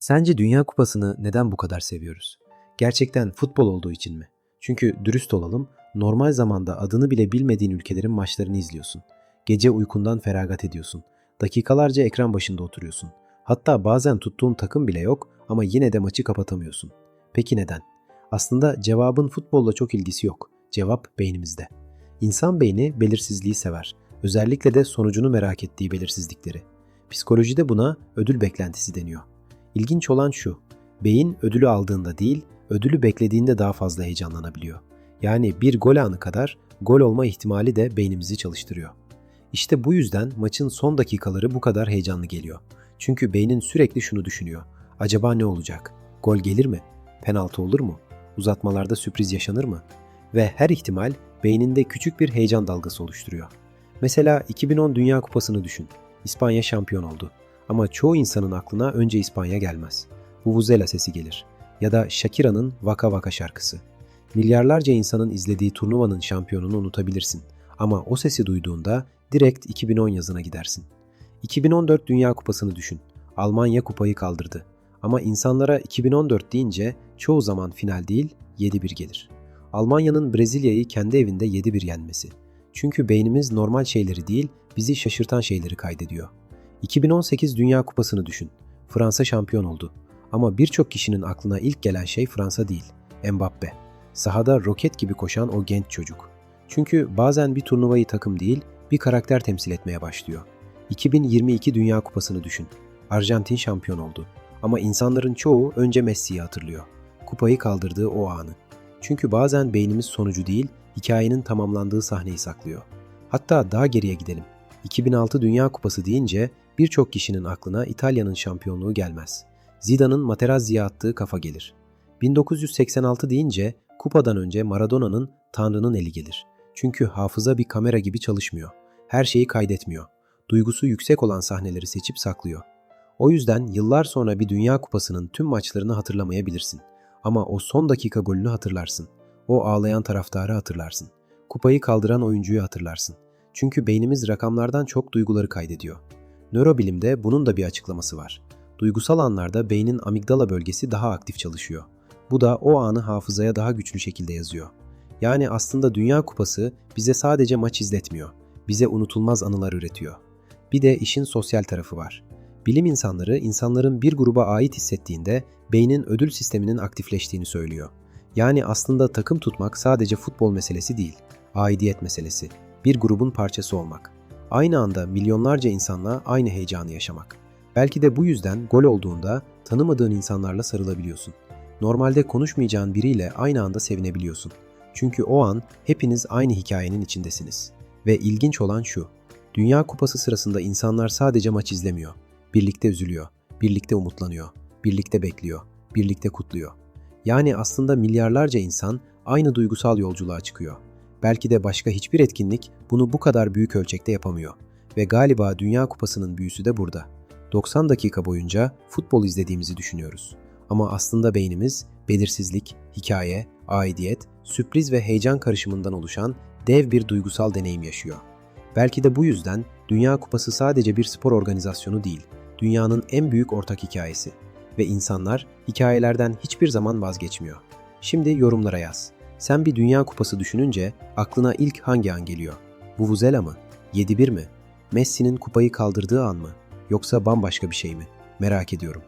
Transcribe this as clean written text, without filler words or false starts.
Sence Dünya Kupası'nı neden bu kadar seviyoruz? Gerçekten futbol olduğu için mi? Çünkü dürüst olalım, normal zamanda adını bile bilmediğin ülkelerin maçlarını izliyorsun. Gece uykundan feragat ediyorsun. Dakikalarca ekran başında oturuyorsun. Hatta bazen tuttuğun takım bile yok ama yine de maçı kapatamıyorsun. Peki neden? Aslında cevabın futbolla çok ilgisi yok. Cevap beynimizde. İnsan beyni belirsizliği sever. Özellikle de sonucunu merak ettiği belirsizlikleri. Psikolojide buna ödül beklentisi deniyor. İlginç olan şu, beyin ödülü aldığında değil, ödülü beklediğinde daha fazla heyecanlanabiliyor. Yani bir gol anı kadar gol olma ihtimali de beynimizi çalıştırıyor. İşte bu yüzden maçın son dakikaları bu kadar heyecanlı geliyor. Çünkü beynin sürekli şunu düşünüyor. Acaba ne olacak? Gol gelir mi? Penaltı olur mu? Uzatmalarda sürpriz yaşanır mı? Ve her ihtimal beyninde küçük bir heyecan dalgası oluşturuyor. Mesela 2010 Dünya Kupası'nı düşün. İspanya şampiyon oldu. Ama çoğu insanın aklına önce İspanya gelmez. Vuvuzela sesi gelir. Ya da Shakira'nın Vaka Vaka şarkısı. Milyarlarca insanın izlediği turnuvanın şampiyonunu unutabilirsin. Ama o sesi duyduğunda direkt 2010 yazına gidersin. 2014 Dünya Kupası'nı düşün. Almanya kupayı kaldırdı. Ama insanlara 2014 deyince çoğu zaman final değil 7-1 gelir. Almanya'nın Brezilya'yı kendi evinde 7-1 yenmesi. Çünkü beynimiz normal şeyleri değil, bizi şaşırtan şeyleri kaydediyor. 2018 Dünya Kupası'nı düşün. Fransa şampiyon oldu. Ama birçok kişinin aklına ilk gelen şey Fransa değil, Mbappe. Sahada roket gibi koşan o genç çocuk. Çünkü bazen bir turnuvayı takım değil, bir karakter temsil etmeye başlıyor. 2022 Dünya Kupası'nı düşün. Arjantin şampiyon oldu. Ama insanların çoğu önce Messi'yi hatırlıyor. Kupayı kaldırdığı o anı. Çünkü bazen beynimiz sonucu değil, hikayenin tamamlandığı sahneyi saklıyor. Hatta daha geriye gidelim. 2006 Dünya Kupası deyince birçok kişinin aklına İtalya'nın şampiyonluğu gelmez. Zidane'ın Materazzi'ye attığı kafa gelir. 1986 deyince kupadan önce Maradona'nın Tanrı'nın eli gelir. Çünkü hafıza bir kamera gibi çalışmıyor. Her şeyi kaydetmiyor. Duygusu yüksek olan sahneleri seçip saklıyor. O yüzden yıllar sonra bir Dünya Kupası'nın tüm maçlarını hatırlamayabilirsin. Ama o son dakika golünü hatırlarsın. O ağlayan taraftarı hatırlarsın. Kupayı kaldıran oyuncuyu hatırlarsın. Çünkü beynimiz rakamlardan çok duyguları kaydediyor. Nörobilimde bunun da bir açıklaması var. Duygusal anlarda beynin amigdala bölgesi daha aktif çalışıyor. Bu da o anı hafızaya daha güçlü şekilde yazıyor. Yani aslında Dünya Kupası bize sadece maç izletmiyor. Bize unutulmaz anılar üretiyor. Bir de işin sosyal tarafı var. Bilim insanları insanların bir gruba ait hissettiğinde beynin ödül sisteminin aktifleştiğini söylüyor. Yani aslında takım tutmak sadece futbol meselesi değil, aidiyet meselesi. Bir grubun parçası olmak. Aynı anda milyonlarca insanla aynı heyecanı yaşamak. Belki de bu yüzden gol olduğunda tanımadığın insanlarla sarılabiliyorsun. Normalde konuşmayacağın biriyle aynı anda sevinebiliyorsun. Çünkü o an hepiniz aynı hikayenin içindesiniz. Ve ilginç olan şu, Dünya Kupası sırasında insanlar sadece maç izlemiyor. Birlikte üzülüyor, birlikte umutlanıyor, birlikte bekliyor, birlikte kutluyor. Yani aslında milyarlarca insan aynı duygusal yolculuğa çıkıyor. Belki de başka hiçbir etkinlik bunu bu kadar büyük ölçekte yapamıyor. Ve galiba Dünya Kupası'nın büyüsü de burada. 90 dakika boyunca futbol izlediğimizi düşünüyoruz. Ama aslında beynimiz belirsizlik, hikaye, aidiyet, sürpriz ve heyecan karışımından oluşan dev bir duygusal deneyim yaşıyor. Belki de bu yüzden Dünya Kupası sadece bir spor organizasyonu değil, dünyanın en büyük ortak hikayesi. Ve insanlar hikayelerden hiçbir zaman vazgeçmiyor. Şimdi yorumlara yaz. Sen bir Dünya Kupası düşününce aklına ilk hangi an geliyor? Vuvuzela mı? 7-1 mi? Messi'nin kupayı kaldırdığı an mı? Yoksa bambaşka bir şey mi? Merak ediyorum.